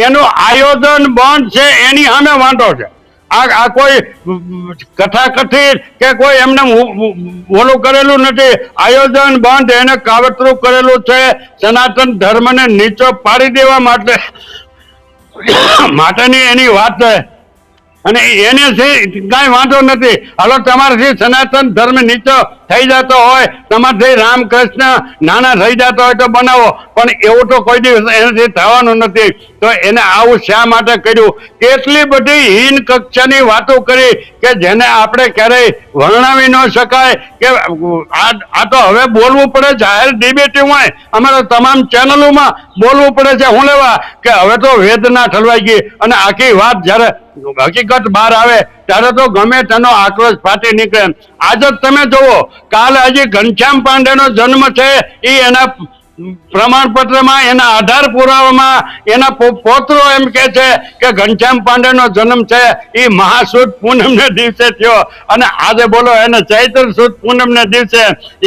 એનું આયોજન બંધ છે, એની સામે વાંધો છે. આ કોઈ કથાકથિત કે કોઈ એમને ઓલું કરેલું નથી. આયોજન બંધ, એને કાવતરું કરેલું છે સનાતન ધર્મને નીચો પાડી દેવા માટેની એની વાત છે. અને એને કાંઈ વાંધો નથી. હાલો તમારાથી સનાતન ધર્મ નીચો થઈ જતો હોય, તમારાથી રામકૃષ્ણ નાના થઈ જતો હોય તો બનાવો, પણ એવું તો કોઈ દિવસ એનાથી થવાનું નથી. તો એને આવું શા માટે કર્યું? કેટલી બધી હીન કક્ષાની વાતો કરી કે જેને આપણે ક્યારેય વર્ણવી ન શકાય. કે આ તો હવે બોલવું પડે, જાહેર ડિબેટમાં અમારા તમામ ચેનલોમાં બોલવું પડે છે. હું લેવા કે હવે તો વેદના ઠલવાઈ ગઈ, અને આખી વાત જ્યારે હકીકત બહાર આવે ત્યારે તો ગમે તેનો આક્રોશ ફાટી નીકળે. આજે તમે જુઓ, કાલે હજી ઘનશ્યામ પાંડેનો જન્મ છે, એ એના પ્રમાણપત્રમાં, એના આધાર પુરાવામાં એના પોત્રો એમ કે છે કે ઘનશ્યામ પાંડેનો જન્મ છે એ મહાસુદ પૂનમને દિવસે થયો. અને આજે બોલો એને ચૈત્ર સુદ પૂનમને દિવસે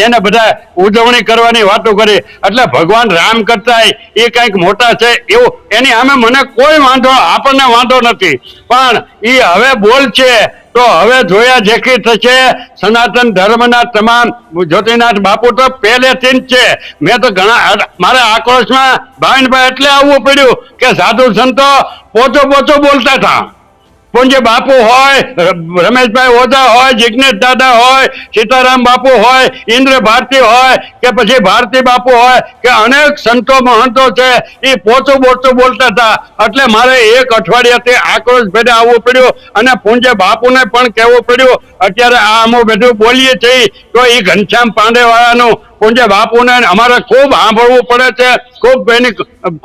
એને બધા ઉજવણી કરવાની વાતો કરી. એટલે ભગવાન રામ કરતા એ કંઈક મોટા છે એવું એની સામે મને કોઈ વાંધો, આપણને વાંધો નથી. પણ એ હવે બોલ છે તો હવે જોયા જેખી થશે. સનાતન ધર્મના તમામ જ્યોતિનાથ બાપુ તો પહેલેથી જ છે. મેં તો ઘણા મારા આક્રોશમાં ભાવિનભાઈ એટલે આવવું પડ્યું કે સાધુ સંતો પોચો બોલતા હતા. પૂજ્ય બાપુ હોય, રમેશભાઈ ઓઝા હોય, જિગ્નેશ દાદા હોય, સીતારામ બાપુ હોય, ઇન્દ્ર ભારતી હોય કે પછી ભારતી બાપુ હોય કે અનેક સંતો મહંતો છે, એ પોચું બોલતા હતા. એટલે મારે એક અઠવાડિયાથી આક્રોશ ભેદે આવવું પડ્યું અને પૂજ્ય બાપુને પણ કહેવું પડ્યું. અત્યારે આ અમે બધું બોલીએ છીએ તો એ ઘનશ્યામ પાંડે વાળાનું પૂજ્ય બાપુને અમારે ખૂબ સાંભળવું પડે છે, ખૂબ એની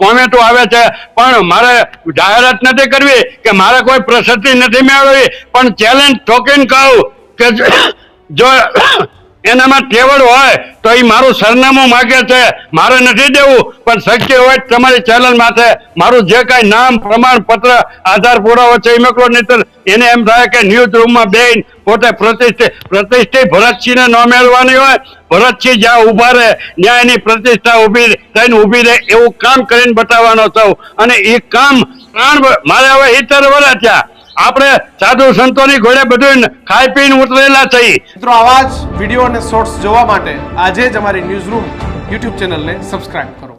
કોમેન્ટો આવે છે. પણ મારે જાહેરાત નથી કરવી કે મારે કોઈ પ્રસિદ્ધિ નથી મેળવવી, પણ ચેલેન્જ ઠોકીને કહું કે જો એનામાં તેવડ હોય તો એ મારું સરનામું માગે છે, મારે નથી દેવું. પણ શક્ય હોય તમારી ચેનલ માથે મારું જે કાંઈ નામ, પ્રમાણપત્ર, આધાર પુરાવો છે એ મોકલો. નહીં એને એમ થાય કે ન્યૂઝ રૂમમાં બેન પોતે પ્રતિષ્ઠિત ભરતસિંહને ન મેળવાની હોય, ભરતસિંહ જ્યાં ઊભા રહે ત્યાં એની પ્રતિષ્ઠા ઊભી રહે એવું કામ કરીને બતાવવાનો સૌ. અને એ કામ મારે હવે 70 વર્ષ થયા. આપણે સાધુ સંતોની ઘોડે બધું ખાઈ પીને ઉતરેલા છીએ. મિત્રો, આવા જ વિડીયો અને શોર્ટ્સ જોવા માટે આજે જ અમારી ન્યૂઝ રૂમ યુટ્યુબ ચેનલને સબસ્ક્રાઇબ